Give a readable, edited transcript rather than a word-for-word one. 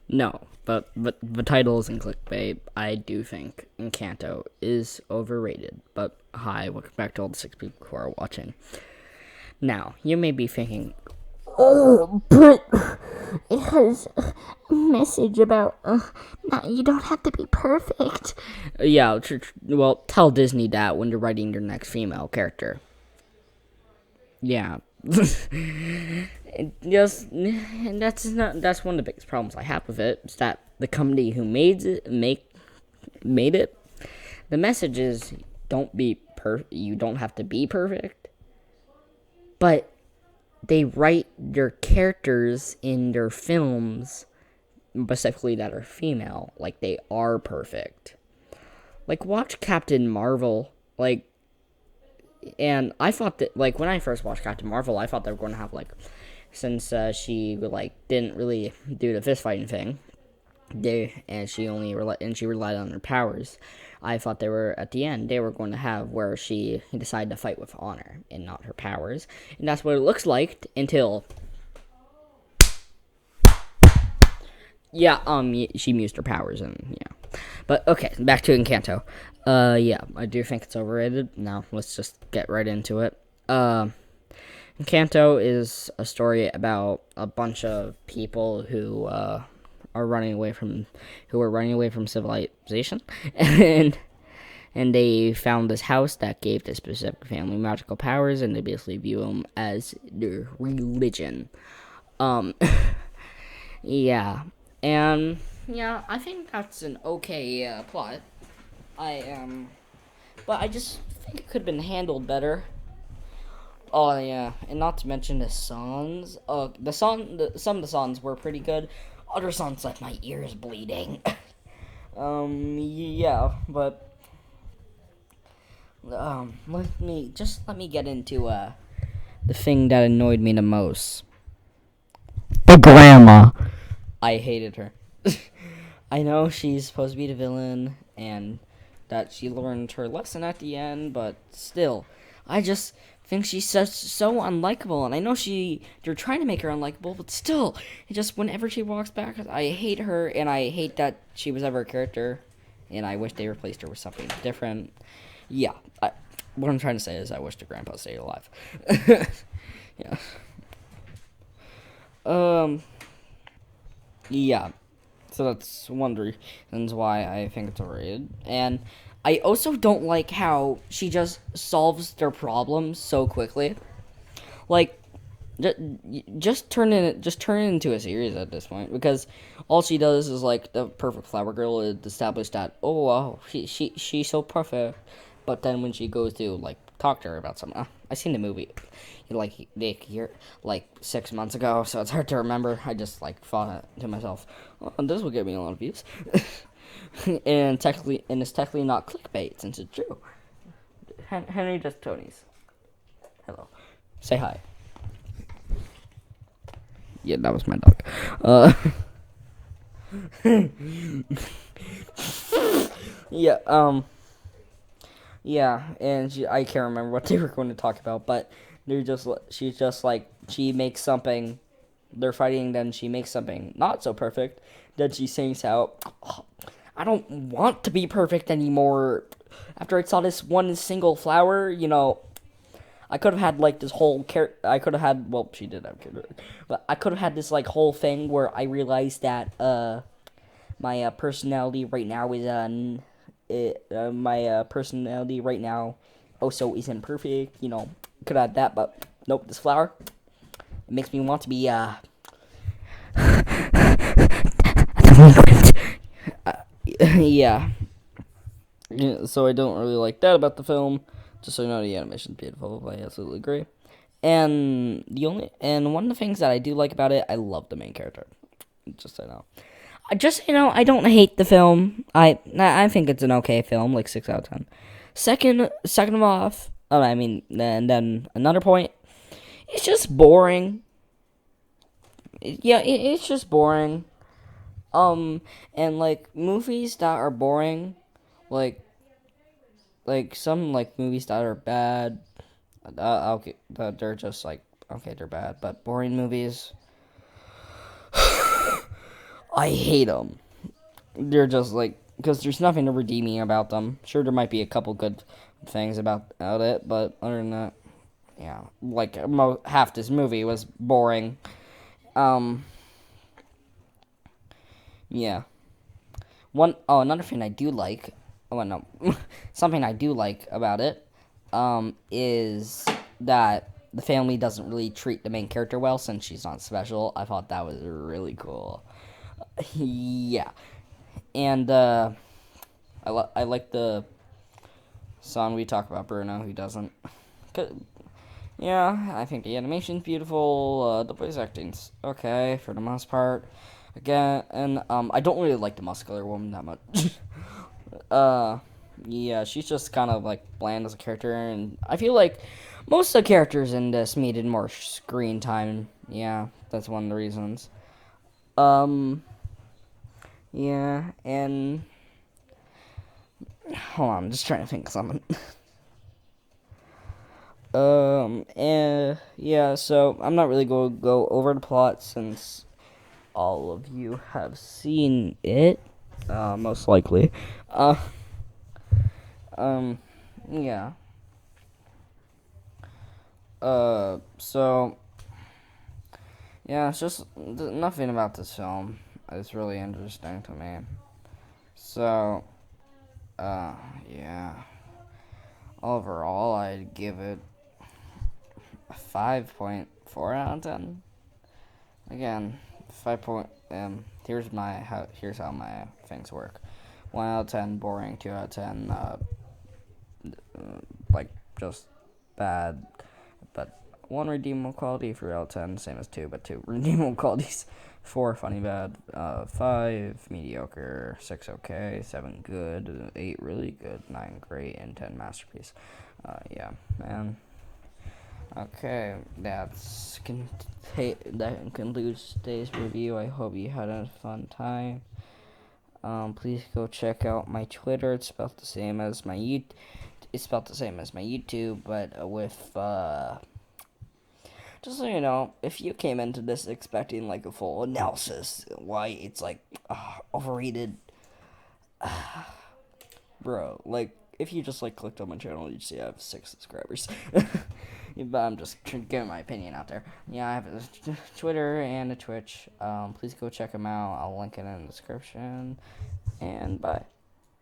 No, but the title isn't clickbait. I do think Encanto is overrated. But hi, welcome back to all the 6 people who are watching. Now, you may be thinking, Oh, but it has a message about you don't have to be perfect. yeah, well, tell Disney that when you're writing your next female character. Yeah. That's one of the biggest problems I have with it. Is that the company who made it. The message is you don't have to be perfect, but they write their characters in their films, specifically that are female, like they are perfect. Like watch Captain Marvel, and I thought that when I first watched Captain Marvel, I thought they were going to have since she didn't really do the fist fighting thing, she relied on her powers. I thought they were at the end they were going to have where she decided to fight with honor and not her powers, and that's what it looks like until she used her powers and yeah. But okay, back to Encanto. Yeah, I do think it's overrated. Now let's just get right into it. Encanto is a story about a bunch of people who are running away from civilization, and they found this house that gave this specific family magical powers, and they basically view them as their religion. Um, yeah, and yeah, I think that's an okay plot. But I just think it could have been handled better. Oh yeah, and not to mention the songs. Some of the songs were pretty good. Other songs left my ears bleeding. Yeah, but let me get into the thing that annoyed me the most. The grandma. I hated her. I know she's supposed to be the villain and that she learned her lesson at the end, but still, I just think she's so unlikable. And I know they're trying to make her unlikable, but still, it just whenever she walks back, I hate her, and I hate that she was ever a character, and I wish they replaced her with something different. Yeah, what I'm trying to say is I wish the grandpa stayed alive. Yeah. Um. Yeah. So that's one of the reasons why I think it's overrated. And I also don't like how she just solves their problems so quickly. Like, just turn it into a series at this point, because all she does is the perfect flower girl is establish that, oh wow, she's so perfect, but then when she goes to talk to her about something, I seen the movie year 6 months ago, so it's hard to remember. I just thought to myself, oh, this will get me a lot of views. And it's technically not clickbait since it's true. Henry just Tony's. Hello, say hi. Yeah, that was my dog. Yeah, yeah, and I can't remember what they were going to talk about, but she makes something, they're fighting, then she makes something not so perfect, then she sings out, oh, I don't want to be perfect anymore. After I saw this one single flower, I could have had this whole I could have had, well, she did have character, but I could have had this whole thing where I realized that my personality right now is my personality right now also isn't perfect. Could have had that, but nope. This flower, it makes me want to be yeah. Yeah, so I don't really like that about the film. Just so you know, the animation's beautiful. I absolutely agree. And one of the things that I do like about it, I love the main character. Just so you know. I don't hate the film. I think it's an okay film, 6 out of 10. Second of off, then another point, it's just boring. It's just boring. And movies that are boring, like some movies that are bad. Okay, they're just okay, they're bad, but boring movies. I hate them. They're just like, because there's nothing redeeming about them. Sure, there might be a couple good things about it, but other than that, yeah, like half this movie was boring. Um, yeah. Another thing I do like. Oh no, something I do like about it, is that the family doesn't really treat the main character well since she's not special. I thought that was really cool. Yeah, and I like the son we talk about Bruno who doesn't. Yeah, I think the animation's beautiful. The voice acting's okay for the most part. Again, and I don't really like the muscular woman that much. uh, yeah, she's just kind of like bland as a character, and I feel like most of the characters in this needed more screen time. Yeah, that's one of the reasons. Um, yeah, and hold on, I'm just trying to think of something. And yeah, so I'm not really going to go over the plot since all of you have seen it, most likely. Uh, um, yeah. So yeah, it's just nothing about this film is really interesting to me. So, yeah. Overall, I'd give it a 5.4 out of 10. Again, 5 point. Here's how my things work. 1 out of 10, boring. 2 out of 10, like just bad. But 1 redeemable quality. 3 out of 10, same as 2, but 2 redeemable qualities. 4 funny bad. 5 mediocre. 6 okay. 7 good. 8 really good. 9 great, and 10 masterpiece. Yeah, man. Okay, that concludes today's review. I hope you had a fun time. Please go check out my Twitter. It's spelled the same as my YouTube, but with just so you know, if you came into this expecting like a full analysis, why it's like overrated, bro. Like if you just like clicked on my channel, you'd see I have 6 subscribers. But I'm just getting my opinion out there. Yeah, I have a Twitter and a Twitch. Please go check them out. I'll link it in the description. And bye.